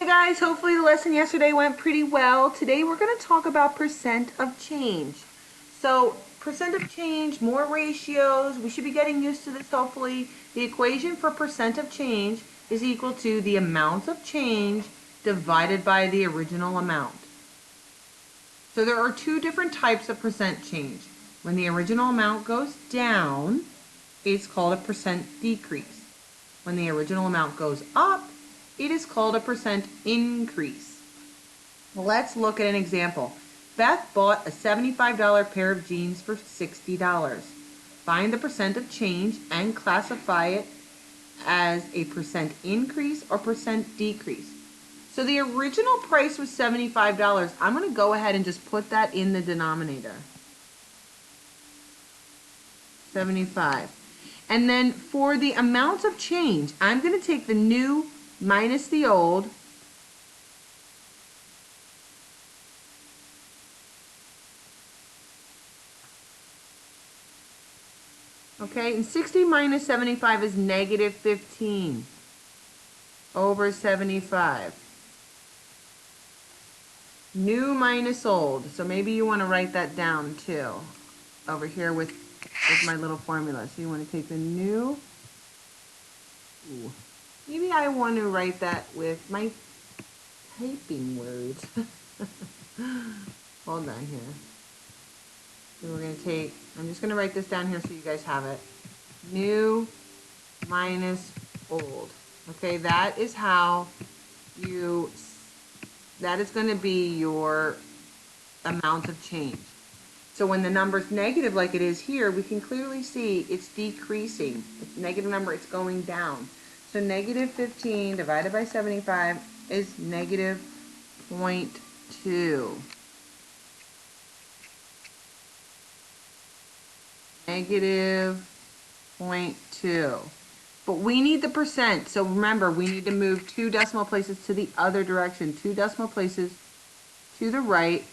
Guys, hopefully the lesson yesterday went pretty well. Today we're going to talk about percent of change. So percent of change, more ratios, we should be getting used to this hopefully. The equation for percent of change is equal to the amount of change divided by the original amount. So there are two different types of percent change. When the original amount goes down, it's called a percent decrease. When the original amount goes up, it is called a percent increase. Let's look at an example. Beth bought a $75 pair of jeans for $60. Find the percent of change and classify it as a percent increase or percent decrease. So the original price was $75. I'm going to go ahead and just put that in the denominator. 75. And then for the amount of change, I'm going to take the new minus the old. Okay, and 60 minus 75 is negative 15 over 75. New minus old. So maybe you want to write that down too. Over here with my little formula. So you want to take the new. Ooh. Maybe I want to write that with my typing words. Hold on here. So we're going to take, I'm just going to write this down here so you guys have it. New minus old. Okay, that is how you, that is going to be your amount of change. So when the number's negative like it is here, we can clearly see it's decreasing. It's negative number, it's going down. So negative 15 divided by 75 is negative 0.2. Negative 0.2. But we need the percent. So remember, we need to move 2 decimal places to the other direction. 2 decimal places to the right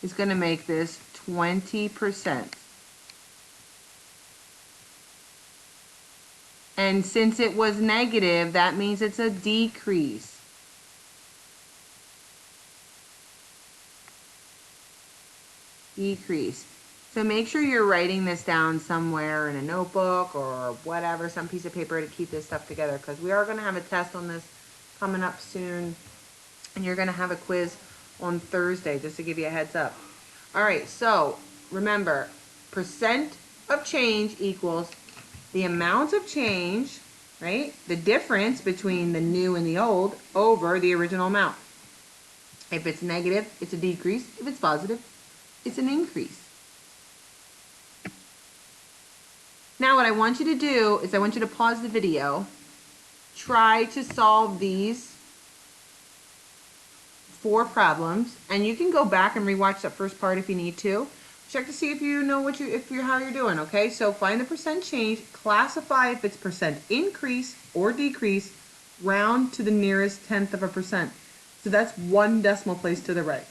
is going to make this 20%. And since it was negative, that means it's a decrease. Decrease. So make sure you're writing this down somewhere in a notebook or whatever, some piece of paper to keep this stuff together, because we are going to have a test on this coming up soon. And you're going to have a quiz on Thursday, just to give you a heads up. All right, so remember, percent of change equals the amount of change, right? The difference between the new and the old over the original amount. If it's negative, it's a decrease. If it's positive, it's an increase. Now what I want you to do is I want you to pause the video, try to solve these 4 problems, and you can go back and rewatch that first part if you need to. Check to see if you know how you're doing, okay? So find the percent change, classify if it's percent increase or decrease, round to the nearest tenth of a percent. So that's 1 decimal place to the right.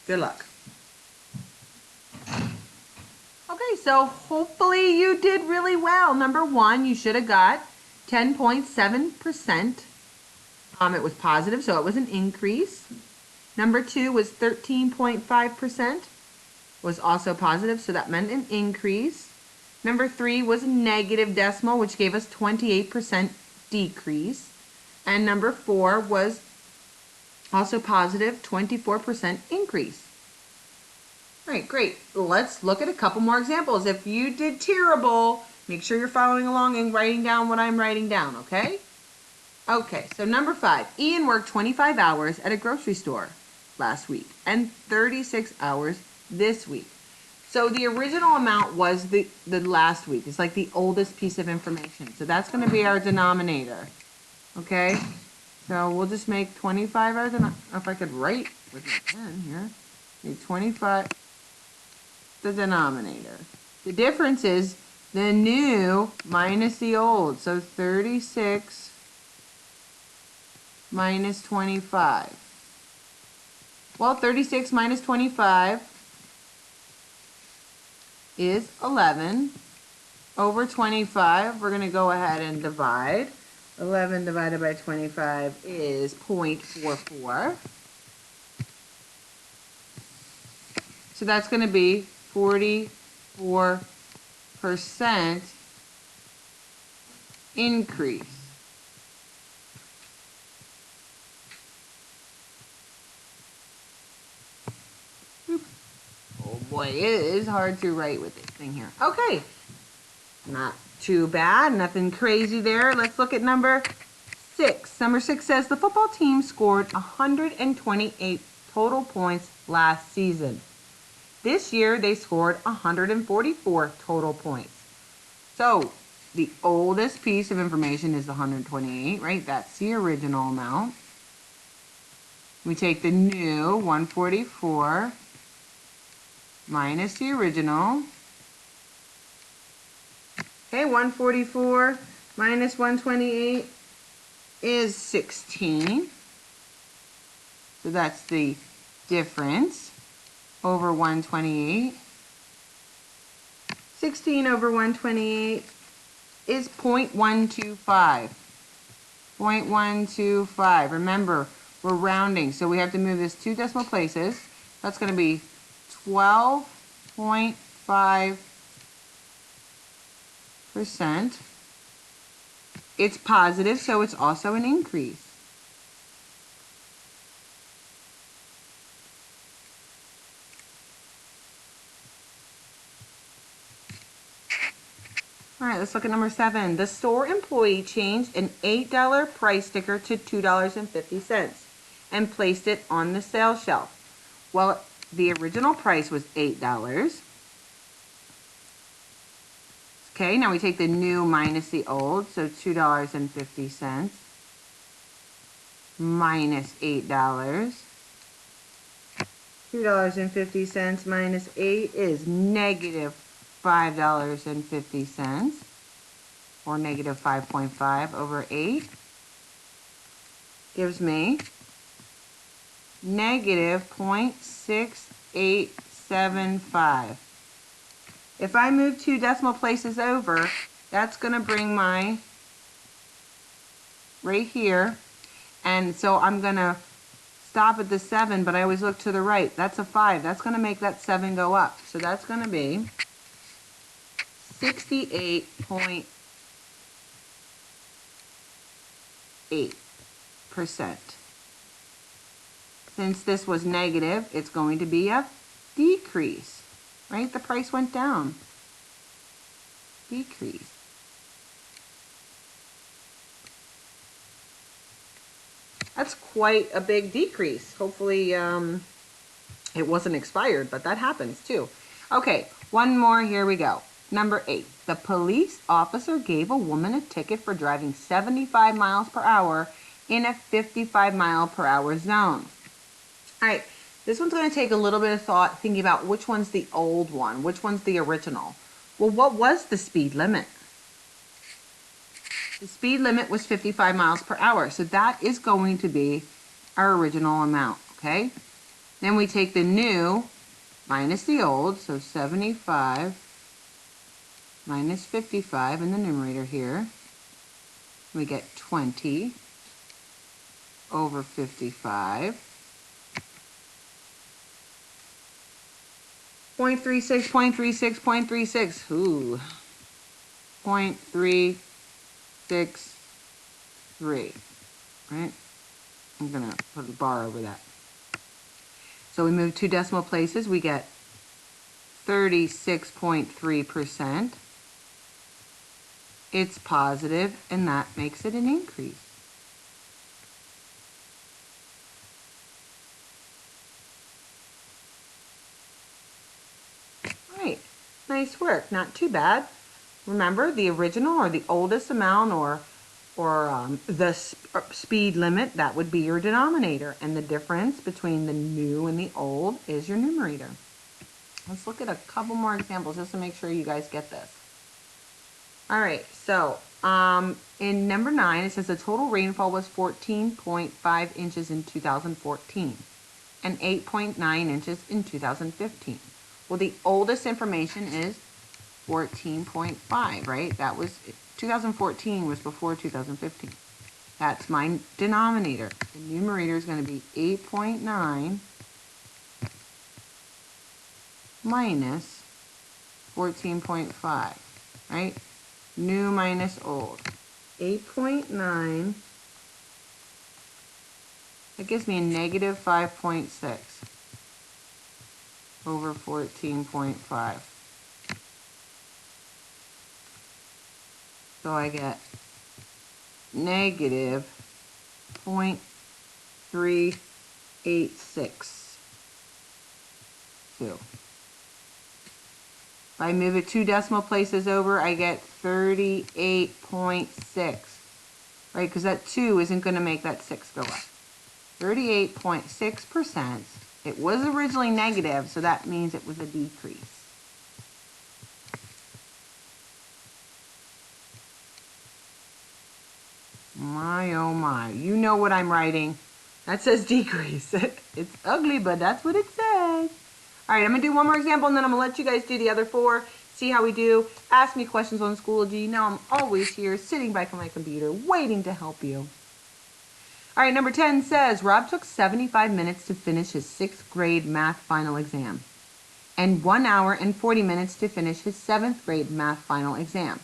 Good luck. Okay, so hopefully you did really well. Number 1, you should have got 10.7%. It was positive, so it was an increase. Number 2 was 13.5%, was also positive, so that meant an increase. Number 3 was a negative decimal, which gave us 28% decrease. And number 4 was also positive, 24% increase. All right, great. Let's look at a couple more examples. If you did terrible, make sure you're following along and writing down what I'm writing down, okay? Okay, so number 5, Ian worked 25 hours at a grocery store last week and 36 hours this week. So the original amount was the last week. It's like the oldest piece of information. So that's going to be our denominator. Okay? So we'll just make 25 as an, if I could write with my pen here. Make 25 the denominator. The difference is the new minus the old. So 36 minus 25. Well, 36 minus 25 is 11 over 25. We're going to go ahead and divide. 11 divided by 25 is 0.44. So that's going to be 44% increase. Oh boy, it is hard to write with this thing here. Okay, not too bad, nothing crazy there. Let's look at number 6. Number 6 says the football team scored 128 total points last season. This year they scored 144 total points. So the oldest piece of information is the 128, right? That's the original amount. We take the new 144 minus the original. Okay, 144 minus 128 is 16. So that's the difference over 128. 16 over 128 is 0.125. 0.125. Remember, we're rounding, so we have to move this 2 decimal places. That's going to be 12.5%. It's positive, so it's also an increase. All right, let's look at number 7. The store employee changed an $8 price sticker to $2.50 and placed it on the sales shelf. Well, the original price was $8. Okay, now we take the new minus the old, so $2.50 minus $8. $2.50 minus 8 is negative $5.50, or negative 5.5 over 8 gives me negative 0.6875. If I move 2 decimal places over, that's going to bring my right here, and so I'm going to stop at the 7, but I always look to the right. That's a 5. That's going to make that 7 go up. So that's going to be 68.8%. Since this was negative, it's going to be a decrease, right? The price went down. Decrease. That's quite a big decrease. Hopefully it wasn't expired, but that happens too. Okay, one more, here we go. Number 8, the police officer gave a woman a ticket for driving 75 miles per hour in a 55 mile per hour zone. All right, this one's going to take a little bit of thought thinking about which one's the old one, which one's the original. Well, what was the speed limit? The speed limit was 55 miles per hour, so that is going to be our original amount, okay? Then we take the new minus the old, so 75 minus 55 in the numerator here. We get 20 over 55. 0.36, 0.36, 0.36. Ooh. 0.363. Right? I'm going to put a bar over that. So we move 2 decimal places. We get 36.3%. It's positive, and that makes it an increase. All right, nice work. Not too bad. Remember, the original or the oldest amount or the speed limit, that would be your denominator. And the difference between the new and the old is your numerator. Let's look at a couple more examples just to make sure you guys get this. All right, so in number 9, it says the total rainfall was 14.5 inches in 2014 and 8.9 inches in 2015. Well, the oldest information is 14.5, right? That was 2014 was before 2015. That's my denominator. The numerator is going to be 8.9 minus 14.5, right? New minus old. 8.9, that gives me a negative 5.6 over 14.5. So I get negative 0.386. If I move it 2 decimal places over, I get 38.6, right? Because that 2 isn't going to make that 6 go up. 38.6%. It was originally negative, so that means it was a decrease. My, oh my. You know what I'm writing. That says decrease. It's ugly, but that's what it says. All right, I'm going to do one more example, and then I'm going to let you guys do the other 4. See how we do. Ask me questions on Schoology. You know I'm always here, sitting by my computer, waiting to help you. All right, number 10 says, Rob took 75 minutes to finish his 6th grade math final exam, and 1 hour and 40 minutes to finish his 7th grade math final exam.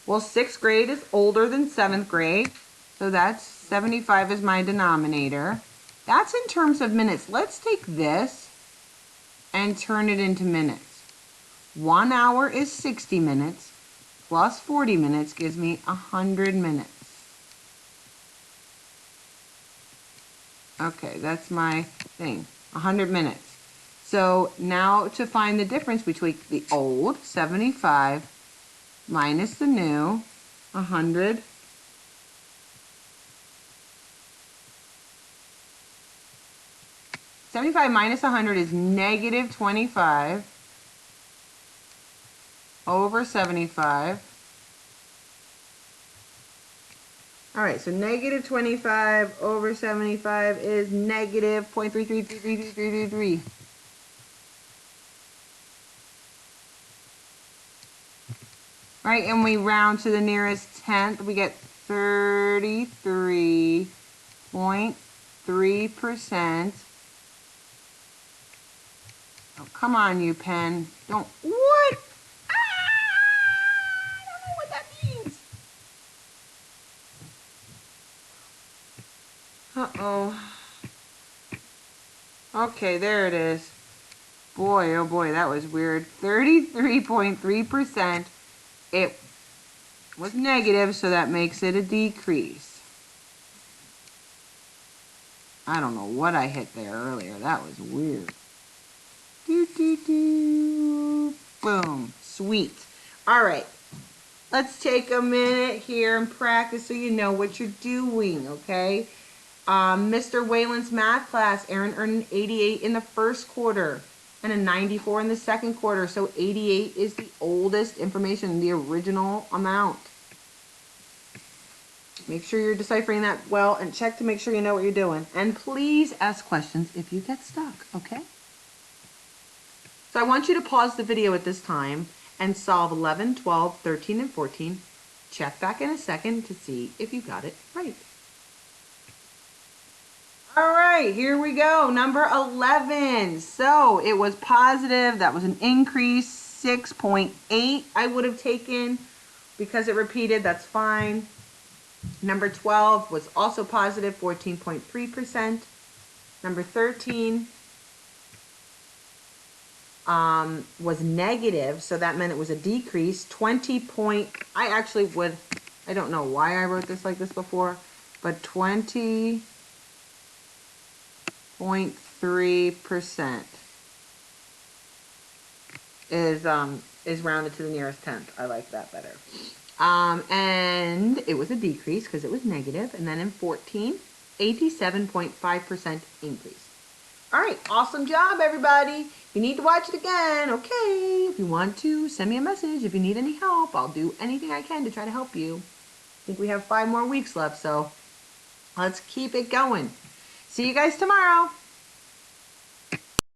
Well, 6th grade is older than 7th grade, so that's 75 is my denominator. That's in terms of minutes. Let's take this and turn it into minutes. 1 hour is 60 minutes, plus 40 minutes gives me 100 minutes. Okay, that's my thing, 100 minutes. So now to find the difference between the old, 75, minus the new, 100. $75 minus 100 is negative 25 over 75. All right, so negative 25 over 75 is negative 0.33333333. Right, and we round to the nearest tenth, we get 33.3%. Oh, come on, you pen. Don't, what? Ah, I don't know what that means. Uh-oh. Okay, there it is. Boy, oh boy, that was weird. 33.3%. It was negative, so that makes it a decrease. I don't know what I hit there earlier. That was weird. Do, do, do. Boom. Sweet. All right. Let's take a minute here and practice so you know what you're doing, okay? Mr. Whalen's math class, Aaron earned an 88 in the first quarter and a 94 in the second quarter. So 88 is the oldest information, the original amount. Make sure you're deciphering that well and check to make sure you know what you're doing. And please ask questions if you get stuck, okay? So I want you to pause the video at this time and solve 11, 12, 13, and 14. Check back in a second to see if you got it right. All right, here we go. Number 11. So it was positive. That was an increase. 6.8 I would have taken because it repeated. That's fine. Number 12 was also positive, 14.3%. Number 13 was negative, so that meant it was a decrease. 20 point, I actually would, I don't know why I wrote this like this before, but 20.3% is rounded to the nearest tenth. I like that better. And it was a decrease because it was negative. And then in 14, 87.5% increase. All right, awesome job, everybody. If you need to watch it again, okay. If you want to, send me a message. If you need any help, I'll do anything I can to try to help you. I think we have 5 more weeks left, so let's keep it going. See you guys tomorrow.